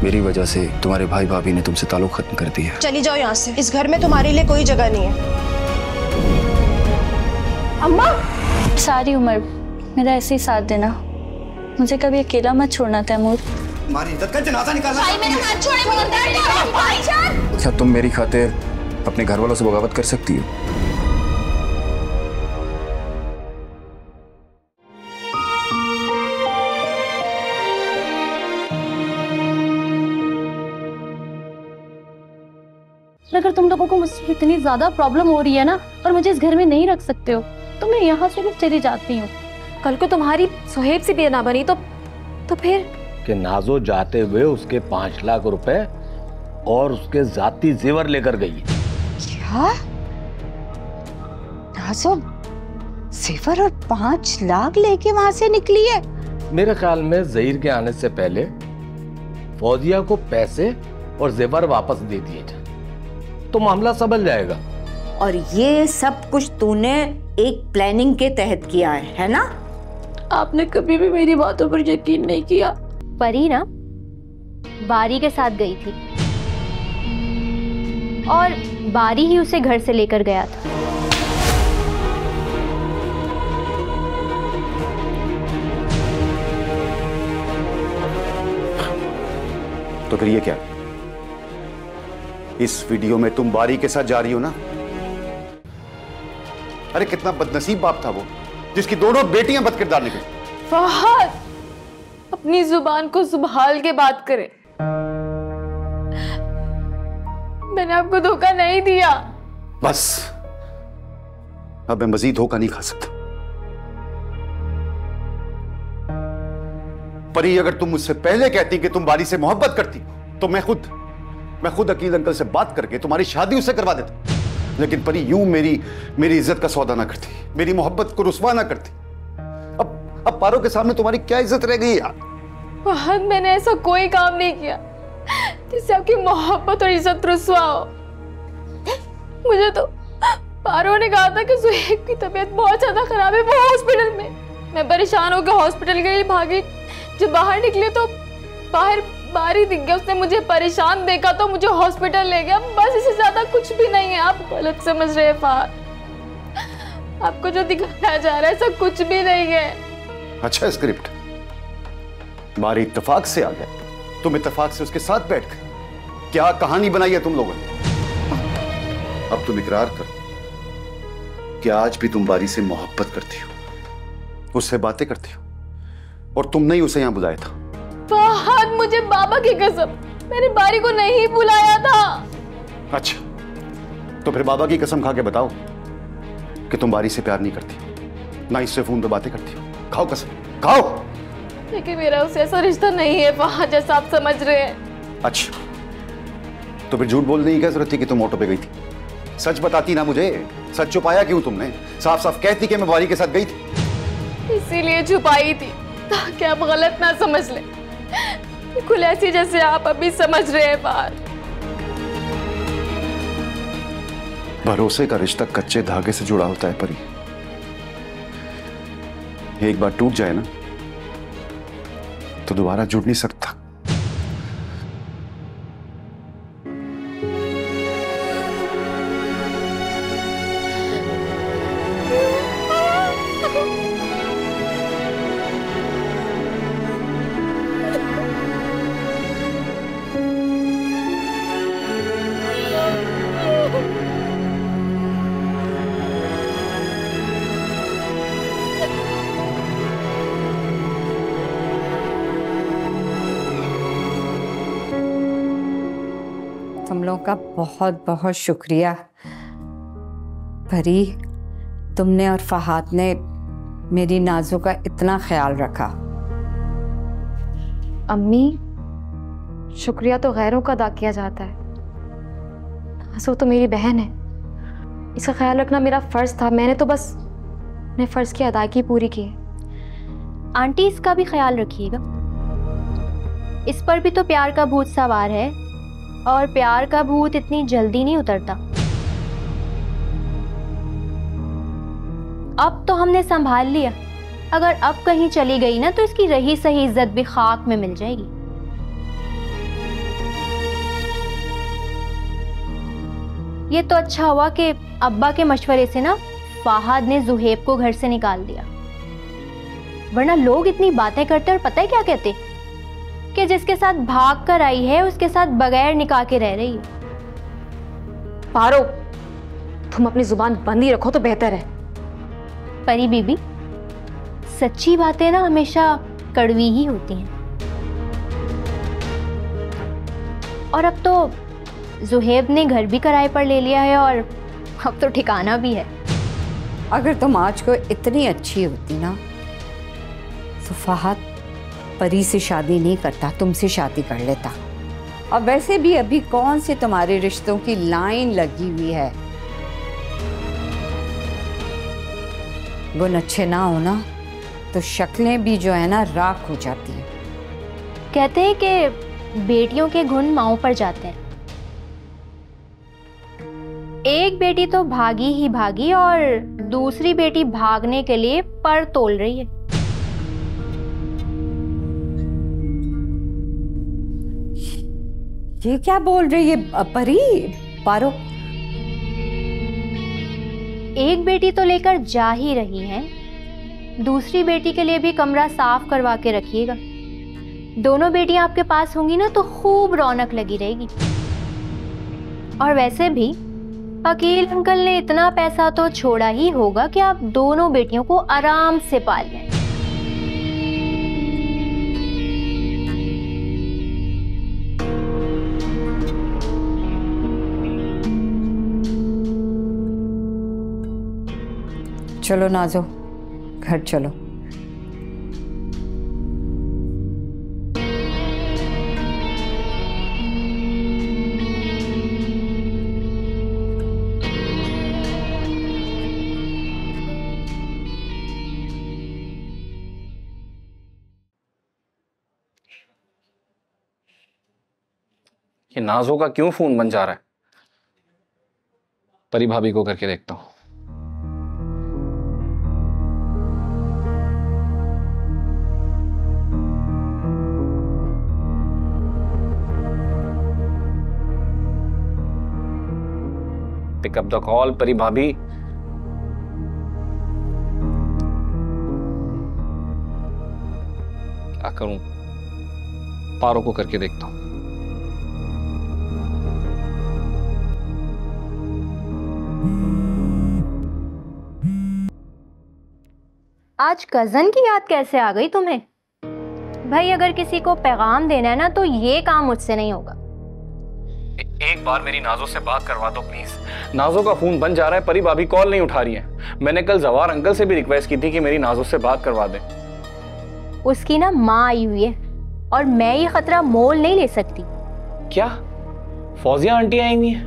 मेरी वजह से तुम्हारे भाई भाभी ने तुमसे ताल्लुक खत्म कर दिया। चली जाओ यहाँ से, इस घर में तुम्हारे लिए कोई जगह नहीं है। अम्मा, सारी उम्र मेरा ऐसे ही साथ देना, मुझे कभी अकेला मत छोड़ना तैमूर। हमारी इज्जत का जनाजा निकालना। भाई मेरे हाथ छोड़े, मुझे दर्द हो रहा है भाईजान। क्या तुम मेरी खातिर अपने घर वालों से बगावत कर सकती हो? अगर तुम लोगों को मुझसे इतनी ज्यादा प्रॉब्लम हो रही है ना और मुझे इस घर में नहीं रख सकते हो तो मैं यहाँ से भी चली जाती हूँ। कल को तुम्हारी सुहेब से भी ना बनी तो फिर कि नाजो जाते हुए उसके 5 लाख रुपए और उसके जाती जेवर लेकर गई। क्या? नाजो जेवर और 5 लाख लेके वहां से निकली है? मेरे ख्याल में ज़हीर के आने से पहले फौजिया को पैसे और जेवर वापस दे दिए जाए तो मामला संभल जाएगा। और ये सब कुछ तूने एक प्लानिंग के तहत किया है ना? आपने कभी भी मेरी बातों पर यकीन नहीं किया। परी ना बारी के साथ गई थी और बारी ही उसे घर से लेकर गया था। तो फिर ये क्या? इस वीडियो में तुम बारी के साथ जा रही हो ना? अरे कितना बदनसीब बाप था वो जिसकी दोनों बेटियां बदकिरदार निकली। फहद, अपनी जुबान को संभाल के बात करे। मैंने आपको धोखा नहीं दिया। बस अब मैं मजीद धोखा नहीं खा सकता। परी, अगर तुम मुझसे पहले कहती कि तुम बारी से मोहब्बत करती तो मैं खुद अकील अंकल से बात करके तुम्हारी शादी उससे करवा देता। लेकिन परी यूं मेरी इज्जत का सौदा ना करती, मेरी मोहब्बत को रुस्वा ना करती। अब पारो के सामने तुम्हारी क्या इज्जत रह गई यार? फहद, मैंने ऐसा कोई काम नहीं किया जिससे आपकी मोहब्बत और इज्जत रुस्वा हो। मुझे तो पारो ने कहा था कि सुहेब की तबीयत बहुत ज्यादा खराब है, वो हॉस्पिटल में। मैं परेशान होकर हॉस्पिटल के लिए भागी। जब बाहर निकले तो बाहर बारी दिख गया, उसने मुझे परेशान देखा तो मुझे हॉस्पिटल ले गया। बस इससे ज्यादा कुछ भी नहीं है। आप गलत समझ रहे हैं फहद, आपको जो दिखाया जा रहा है ऐसा कुछ भी नहीं है। अच्छा, स्क्रिप्ट बारी इत्तेफाक से आ गया, तुम इत्तेफाक से उसके साथ बैठ गए। क्या कहानी बनाई है तुम लोगों ने? अब तुम इकरार करो कि आज भी तुम बारी से मोहब्बत करती हो, उससे बातें करती हो, और तुमने ही उसे यहां बुलाया था। फहद, मुझे बाबा की कसम, मैंने बारी को नहीं बुलाया था। अच्छा, तो फिर बाबा की कसम खा के बताओ कि तुम बारी से प्यार नहीं करती, ना इससे फोन पे बातें करती हो। खाओ कसम, खाओ। लेकिन मेरा उससे ऐसा रिश्ता नहीं है फहद, जैसा आप समझ रहे हैं। अच्छा, तो फिर झूठ बोलने की क्या जरूरत थी कि तुम ऑटो पे गई थी? सच बताती ना मुझे। सच छुपाया क्यों तुमने? साफ साफ कहती कि मैं बारी के साथ गई थी। इसीलिए छुपाई थी ताकि आप गलत ना समझ ले, बिल्कुल ऐसी जैसे आप अभी समझ रहे हैं बाहर। भरोसे का रिश्ता कच्चे धागे से जुड़ा होता है परी। एक बार टूट जाए ना तो दोबारा जुड़ नहीं सकता। तुम लोगों का बहुत बहुत शुक्रिया। परी, तुमने और फहाद ने मेरी नाजो का इतना ख्याल रखा। अम्मी, शुक्रिया तो गैरों का अदा किया जाता है। नाज़ो तो मेरी बहन है, इसका ख्याल रखना मेरा फर्ज था। मैंने तो बस अपने फर्ज की अदायगी पूरी की है। आंटी, इसका भी ख्याल रखिएगा, इस पर भी तो प्यार का भूत सवार है और प्यार का भूत इतनी जल्दी नहीं उतरता। अब तो हमने संभाल लिया, अगर अब कहीं चली गई ना तो इसकी रही सही इज्जत भी खाक में मिल जाएगी। ये तो अच्छा हुआ कि अब्बा के मशवरे से ना फहाद ने जुहेब को घर से निकाल दिया, वरना लोग इतनी बातें करते और पता है क्या कहते कि जिसके साथ भाग कर आई है उसके साथ बगैर निकाह के रह रही है। पारो, तुम अपनी जुबान बंद ही रखो तो बेहतर है। परी बीबी, सच्ची बातें ना हमेशा कड़वी ही होती हैं। और अब तो जुहेब ने घर भी किराए पर ले लिया है और अब तो ठिकाना भी है। अगर तुम आज को इतनी अच्छी होती ना तो फहद परी से शादी नहीं करता, तुमसे शादी कर लेता। और वैसे भी अभी कौन से तुम्हारे रिश्तों की लाइन लगी हुई है। गुण अच्छे ना हो ना तो शक्लें भी जो है ना राख हो जाती है। कहते हैं कि बेटियों के गुण माओं पर जाते हैं। एक बेटी तो भागी ही भागी और दूसरी बेटी भागने के लिए पर तोल रही है। ये क्या बोल रही है परी? पारो, एक बेटी तो लेकर जा ही रही है, दूसरी बेटी के लिए भी कमरा साफ करवा के रखिएगा। दोनों बेटियां आपके पास होंगी ना तो खूब रौनक लगी रहेगी। और वैसे भी अकील अंकल ने इतना पैसा तो छोड़ा ही होगा कि आप दोनों बेटियों को आराम से पाल लें। चलो नाजो, घर चलो। ये नाजो का क्यों फोन बन जा रहा है? परी भाभी को करके देखता हूं। पिक अप द कॉल परी भाभी। क्या करूं? पारो को करके देखता हूं। आज कजन की याद कैसे आ गई तुम्हें? भाई अगर किसी को पैगाम देना है ना तो ये काम मुझसे नहीं होगा। एक बार मेरी नाजो से बात करवा दो प्लीज। नाजो का फोन बन जा रहा है, परी भाभी कॉल नहीं उठा रही है। मैंने कल जवार अंकल से भी रिक्वेस्ट की थी कि मेरी नाजो से बात करवा दें। उसकी ना माँ आई हुई है और मैं ये खतरा मोल नहीं ले सकती। क्या फौजिया आंटी आई हुई है?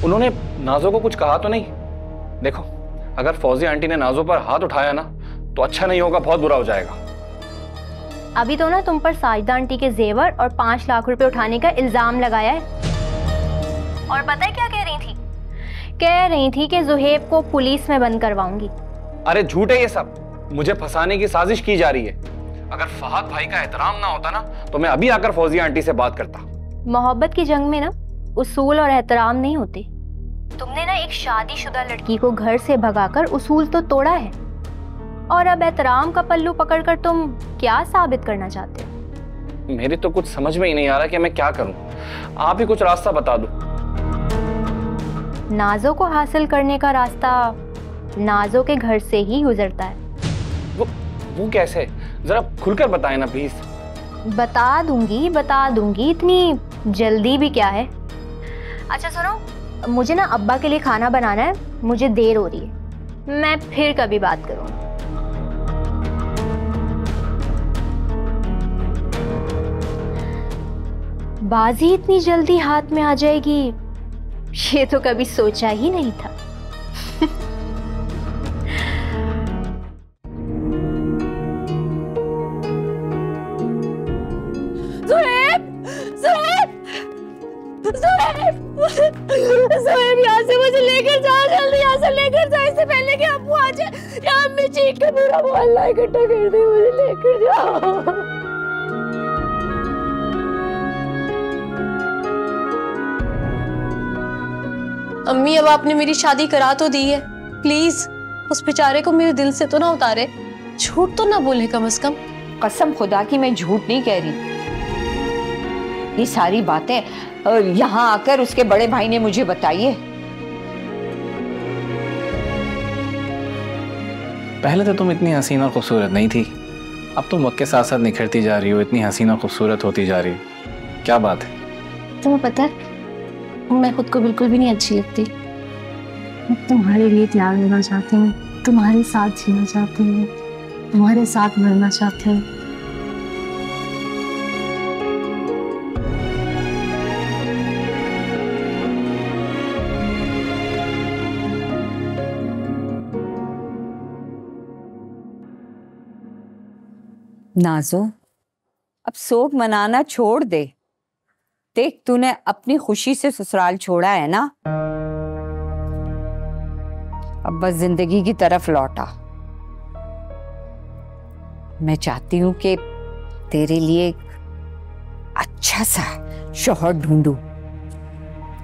उन्होंने नाजो को कुछ कहा तो नहीं? देखो, अगर फौजिया आंटी ने नाजो पर हाथ उठाया ना तो अच्छा नहीं होगा, बहुत बुरा हो जाएगा। अभी तो ना तुम पर साजिदा आंटी के जेवर और 5 लाख रुपए उठाने का इल्जाम लगाया है। और पता है क्या कह रही थी? कह रही थी कि जुहेब को पुलिस में बंद करवाऊंगी। अरे झूठ है ये सब, मुझे फंसाने की साजिश की जा रही है। अगर फहद भाई का एहतराम ना होता ना तो मैं अभी आकर फौजिया आंटी से बात करता। मोहब्बत की जंग में ना उसूल और एहतराम नहीं होते। तुमने ना एक शादीशुदा लड़की को घर से भगाकर उसूल तो तोड़ा है और अब एहतराम का पल्लू पकड़कर तुम क्या साबित करना चाहते हो? मेरी तो कुछ समझ में ही नहीं आ रहा कि मैं क्या करूं। आप ही कुछ रास्ता बता दो। नाजो को हासिल करने का रास्ता नाजो के घर से ही गुजरता है। वो कैसे? जरा खुलकर बताएं ना प्लीज। बता दूंगी, इतनी जल्दी भी क्या है। अच्छा सुनो, मुझे ना अब्बा के लिए खाना बनाना है, मुझे देर हो रही है। मैं फिर कभी बात करूंगी। बाजी इतनी जल्दी हाथ में आ जाएगी ये तो कभी सोचा ही नहीं था। ज़ुहैब यहाँ से मुझे लेकर जाओ, जल्दी यहाँ से लेकर जाओ, इससे पहले कि अब्बू आ जाए या अम्मी चीख के पूरा मोहल्ला इकट्ठा कर दे। मुझे लेकर जाओ। अम्मी अब आपने मेरी शादी करा तो दी है, प्लीज उस बेचारे को मेरे दिल से तो ना उतारे, झूठ तो ना बोले कम से कम। कसम खुदा की मैं झूठ नहीं कह रही। ये सारी बातें यहाँ आकर उसके बड़े भाई ने मुझे बताई है। पहले तो तुम इतनी हसीन और खूबसूरत नहीं थी, अब तुम वक्त के साथ साथ निखरती जा रही हो, इतनी हसीन और खूबसूरत होती जा रही हो। क्या बात है? तुम्हें पता है मैं खुद को बिल्कुल भी नहीं अच्छी लगती। मैं तुम्हारे लिए त्याग देना चाहती हूँ, तुम्हारे साथ जीना चाहती हूँ, तुम्हारे साथ मरना चाहती हूँ। नाजो, अब शोक मनाना छोड़ दे। देख तूने अपनी खुशी से ससुराल छोड़ा है ना, अब बस जिंदगी की तरफ लौटा। मैं चाहती हूँ कि तेरे लिए एक अच्छा सा शौहर ढूंढूं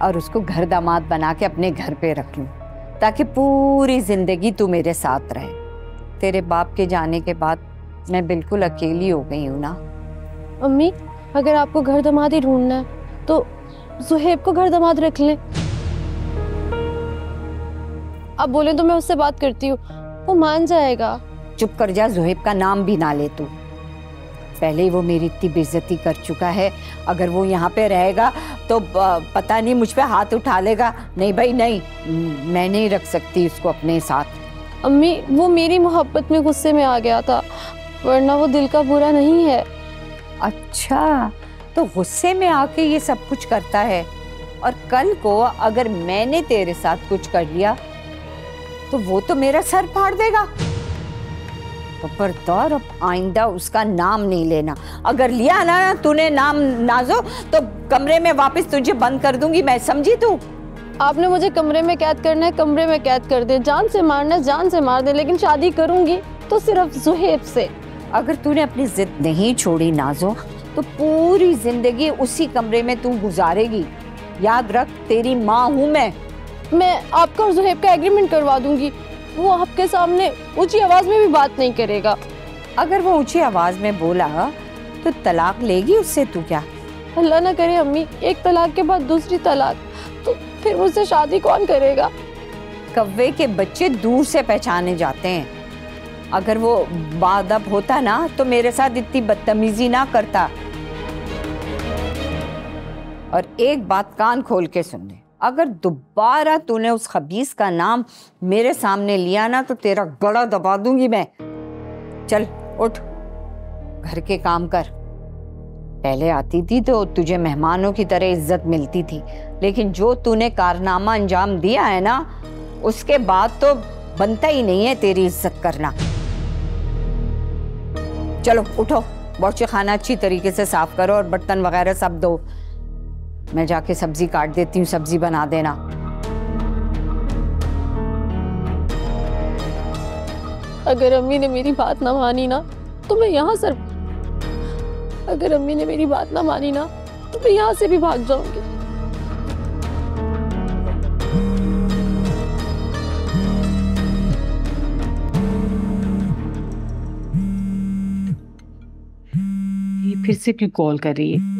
और उसको घर दामाद बना के अपने घर पे रख लूं, ताकि पूरी जिंदगी तू मेरे साथ रहे। तेरे बाप के जाने के बाद मैं बिल्कुल अकेली हो गई हूँ ना। अम्मी, अगर आपको घर दामाद ही ढूंढना है तो सुहेब को घर दामाद रख लें। आप बोले तो मैं उससे बात करती हूँ, वो मान जाएगा। चुप कर जा, जुहेब का नाम भी ना ले तू। पहले ही वो मेरी इतनी बेइज्जती कर चुका है, अगर वो यहाँ पे रहेगा तो पता नहीं मुझ पे हाथ उठा लेगा। नहीं भाई नहीं, मैं नहीं रख सकती उसको अपने साथ। अम्मी, वो मेरी मोहब्बत में गुस्से में आ गया था, वरना वो दिल का बुरा नहीं है। अच्छा, तो गुस्से में आके ये सब कुछ करता है, और कल को अगर मैंने तेरे साथ कुछ कर लिया तो वो तो मेरा सर फाड़ देगा। खबरदार, अब आइंदा उसका नाम नहीं लेना। अगर लिया ना तूने नाम नाजो, तो कमरे में वापस तुझे बंद कर दूंगी मैं, समझी तू? आपने मुझे कमरे में कैद करना है, कमरे में कैद कर दे। जान से मारना है, जान से मार दे, लेकिन शादी करूंगी तो सिर्फ जुहेब से। अगर तूने अपनी जिद नहीं छोड़ी नाजो, तो पूरी जिंदगी उसी कमरे में तू गुजारेगी। याद रख, तेरी माँ हूँ मैं आपका और जुहेब का एग्रीमेंट करवा दूंगी। वो आपके सामने ऊंची आवाज में भी बात नहीं करेगा। अगर वो ऊंची आवाज में बोला तो तलाक लेगी उससे तू क्या? अल्लाह ना करे अम्मी, एक तलाक के बाद दूसरी तलाक, तो फिर मुझसे शादी कौन करेगा? कव्वे के बच्चे दूर से पहचाने जाते हैं। अगर वो बाअदब होता ना तो मेरे साथ इतनी बदतमीजी ना करता। और एक बात कान खोल के सुन ले, अगर दोबारा तूने उस खबीस का नाम मेरे सामने लिया ना तो तेरा गला दबा दूंगी मैं। चल उठ, घर के काम कर। पहले आती थी तो तुझे मेहमानों की तरह इज्जत मिलती थी, लेकिन जो तूने कारनामा अंजाम दिया है ना, उसके बाद तो बनता ही नहीं है तेरी इज्जत करना। चलो उठो, बावर्ची खाना अच्छी तरीके से साफ करो और बर्तन वगैरह सब दो। मैं जाके सब्जी काट देती हूँ, सब्जी बना देना। अगर अम्मी ने मेरी बात ना मानी ना तो मैं यहाँ से अगर अम्मी ने मेरी बात ना मानी ना तो मैं यहाँ से भी भाग जाऊंगी। ये फिर से क्यों कॉल कर रही है?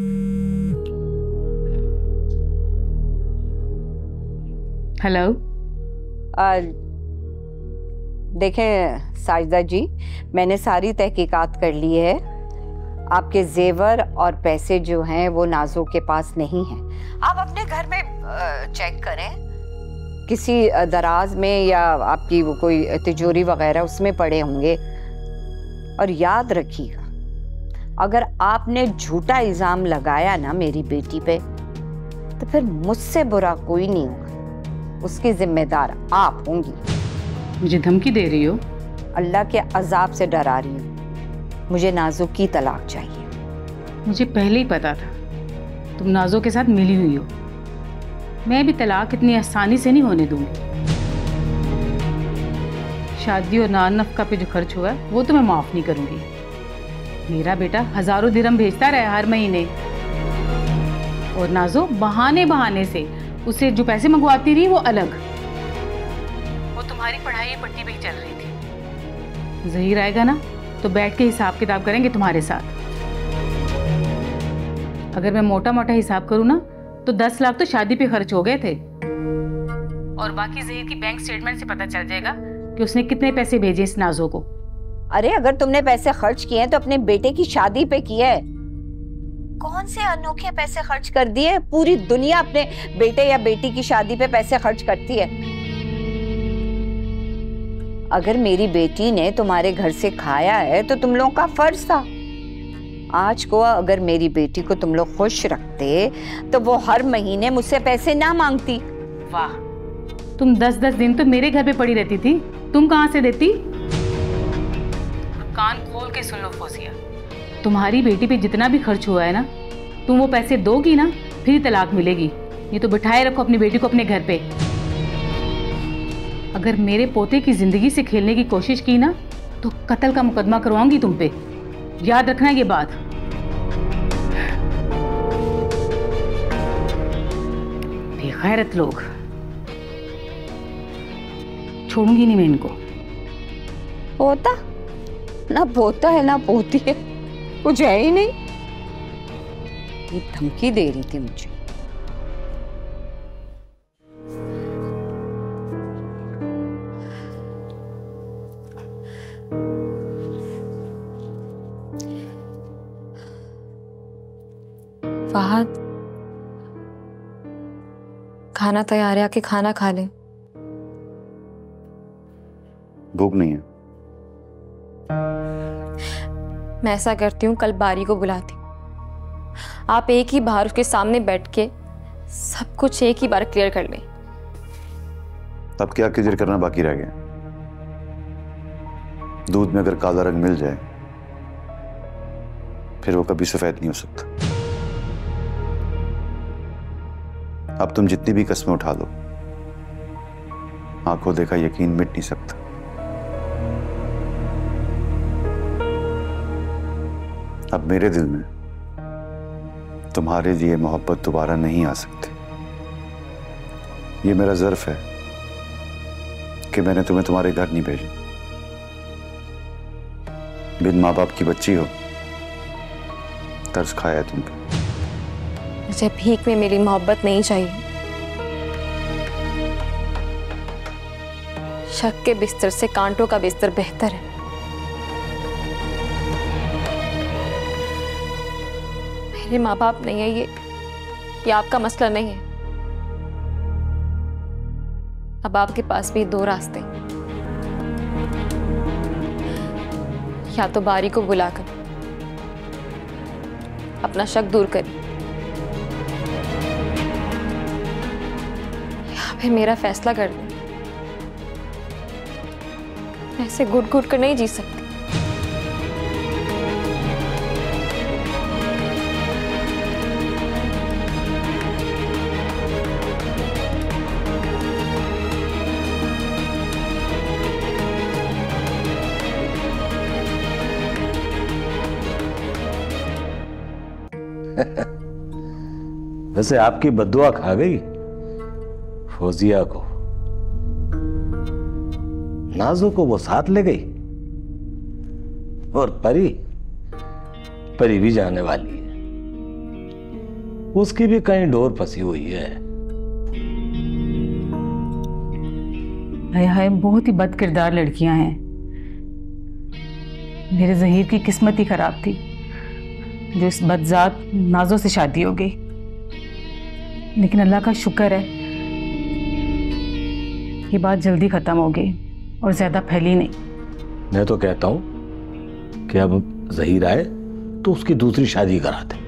हेलो। देखें साजिदा जी, मैंने सारी तहकीकात कर ली है। आपके जेवर और पैसे जो हैं वो नाजो के पास नहीं हैं। आप अपने घर में चेक करें, किसी दराज में या आपकी वो कोई तिजोरी वगैरह उसमें पड़े होंगे। और याद रखिएगा, अगर आपने झूठा इल्जाम लगाया ना मेरी बेटी पे, तो फिर मुझसे बुरा कोई नहीं होगा, उसकी जिम्मेदार आप होंगी। मुझे धमकी दे रही हो? अल्लाह के अजाब से डरा रही हूँ। मुझे नाजो की तलाक चाहिए। मुझे पहले ही पता था तुम नाजो के साथ मिली हुई हो। मैं भी तलाक इतनी आसानी से नहीं होने दूंगी। शादी और नान नफका पे जो खर्च हुआ है वो तो मैं माफ नहीं करूंगी। मेरा बेटा हजारों दिरहम भेजता रहा हर महीने, और नाजो बहाने बहाने से उससे जो पैसे मंगवाती रही वो अलग। वो तुम्हारी पढ़ाई पट्टी पे ही चल रही थी। ज़हीर आएगा ना तो बैठ के हिसाब किताब करेंगे तुम्हारे साथ। अगर मैं मोटा मोटा हिसाब करूँ ना तो 10 लाख तो शादी पे खर्च हो गए थे, और बाकी ज़हीर की बैंक स्टेटमेंट से पता चल जाएगा कि उसने कितने पैसे भेजे इस नाज़ो को। अरे अगर तुमने पैसे खर्च किए हैं तो अपने बेटे की शादी पे किए है। कौन से अनोखे पैसे खर्च कर दिए? पूरी दुनिया अपने बेटे या बेटी की शादी पे पैसे खर्च करती है। अगर मेरी बेटी ने तुम्हारे घर से खाया है तो तुम लोगों का फर्ज था। आज को अगर मेरी बेटी को तुम लोग खुश रखते तो वो हर महीने मुझसे पैसे ना मांगती। वाह, तुम 10-10 दिन तो मेरे घर पे पड़ी रहती थी, तुम कहाँ से देती? कान खोल के सुन लो फौजिया, तुम्हारी बेटी पे जितना भी खर्च हुआ है ना, तुम वो पैसे दोगी ना फिर तलाक मिलेगी। ये तो बिठाए रखो अपनी बेटी को अपने घर पे। अगर मेरे पोते की जिंदगी से खेलने की कोशिश की ना तो कत्ल का मुकदमा करवाऊंगी तुम पे, याद रखना ये बात। बेगैरत लोग, छोड़ूंगी नहीं मैं इनको। पोता ना पोता है ना पोती है, कुछ है ही नहीं। ये धमकी दे रही थी मुझे। फहद, खाना तैयार है, आके खाना खा ले। भूख नहीं है। मैं ऐसा करती हूँ, कल बारी को बुलाती हूँ, आप एक ही बार उसके सामने बैठ के सब कुछ एक ही बार क्लियर कर लें। अब क्या क्लियर करना बाकी रह गया? दूध में अगर काला रंग मिल जाए फिर वो कभी सफेद नहीं हो सकता। अब तुम जितनी भी कस्में उठा लो, आंखों देखा यकीन मिट नहीं सकता। अब मेरे दिल में तुम्हारे लिए मोहब्बत दोबारा नहीं आ सकती। ये मेरा ज़र्फ है कि मैंने तुम्हें तुम्हारे घर नहीं भेजा। बिन माँ बाप की बच्ची हो, तरस खाया तुम पे। मुझे भीख में मेरी मोहब्बत नहीं चाहिए। शक के बिस्तर से कांटों का बिस्तर बेहतर है। मेरे माँ बाप नहीं है, ये आपका मसला नहीं है। अब आपके पास भी 2 रास्ते, या तो बारी को बुलाकर अपना शक दूर करें, या फिर मेरा फैसला कर दें। ऐसे घुट घुट कर नहीं जी सकती। वैसे आपकी बद्दुआ खा गई फौजिया को, नाजो को वो साथ ले गई, और परी भी जाने वाली है। उसकी भी कहीं डोर फंसी हुई है। हाय हाय, बहुत ही बद किरदार लड़कियां हैं। मेरे ज़हीर की किस्मत ही खराब थी जो इस बदजात नाजो से शादी हो गई। लेकिन अल्लाह का शुक्र है ये बात जल्दी खत्म हो गई और ज्यादा फैली नहीं। मैं तो कहता हूं कि अब ज़हीर आए तो उसकी दूसरी शादी करा दें,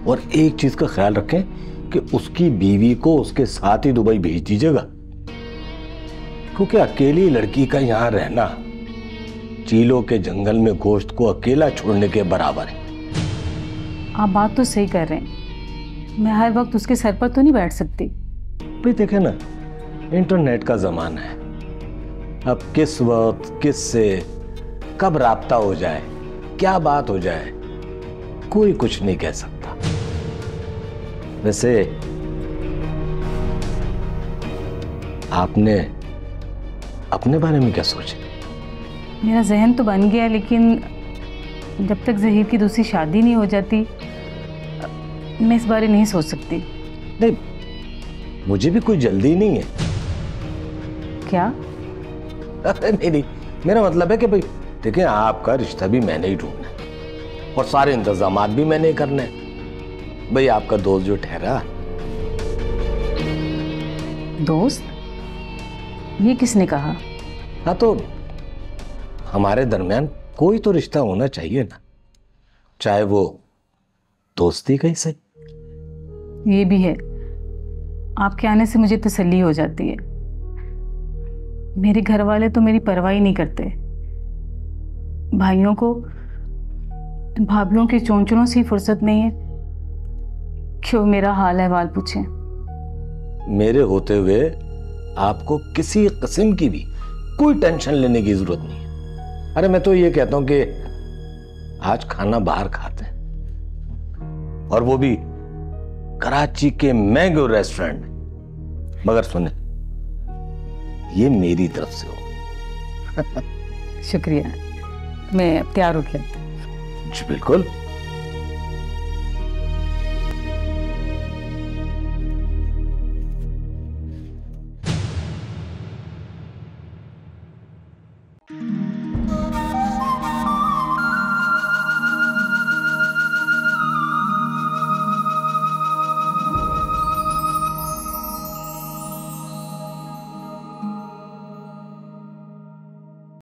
और एक चीज का ख्याल रखें कि उसकी बीवी को उसके साथ ही दुबई भेज दीजिएगा, क्योंकि अकेली लड़की का यहां रहना चीलों के जंगल में गोश्त को अकेला छोड़ने के बराबर है। आप बात तो सही कर रहे हैं, मैं हर वक्त उसके सर पर तो नहीं बैठ सकती। भाई देखे ना, इंटरनेट का जमाना है, अब किस वक्त किससे कब राब्ता हो जाए, क्या बात हो जाए, कोई कुछ नहीं कह सकता। वैसे आपने अपने बारे में क्या सोचा? मेरा जहन तो बन गया, लेकिन जब तक जहीर की दूसरी शादी नहीं हो जाती मैं इस बारे नहीं सोच सकती। नहीं, मुझे भी कोई जल्दी नहीं है। क्या? नहीं नहीं, मेरा मतलब है कि भाई देखिए, आपका रिश्ता भी मैंने ही ढूंढना है और सारे इंतजामात भी मैंने ही करने हैं। भाई आपका दोस्त जो ठहरा। दोस्त? ये किसने कहा? हाँ, तो हमारे दरमियान कोई तो रिश्ता होना चाहिए ना, चाहे वो दोस्ती का ही सही। ये भी है, आपके आने से मुझे तसल्ली हो जाती है। मेरे घर वाले तो मेरी परवाह ही नहीं करते। भाइयों को भाभीयों के चोंचलों से ही फुर्सत नहीं है क्यों मेरा हाल अहवाल पूछें। मेरे होते हुए आपको किसी किस्म की भी कोई टेंशन लेने की जरूरत नहीं है। अरे मैं तो ये कहता हूं कि आज खाना बाहर खाते हैं, और वो भी कराची के महंगे रेस्टोरेंट में। मगर सुने, ये मेरी तरफ से हो। शुक्रिया, मैं अब तैयार हो गया। जी बिल्कुल।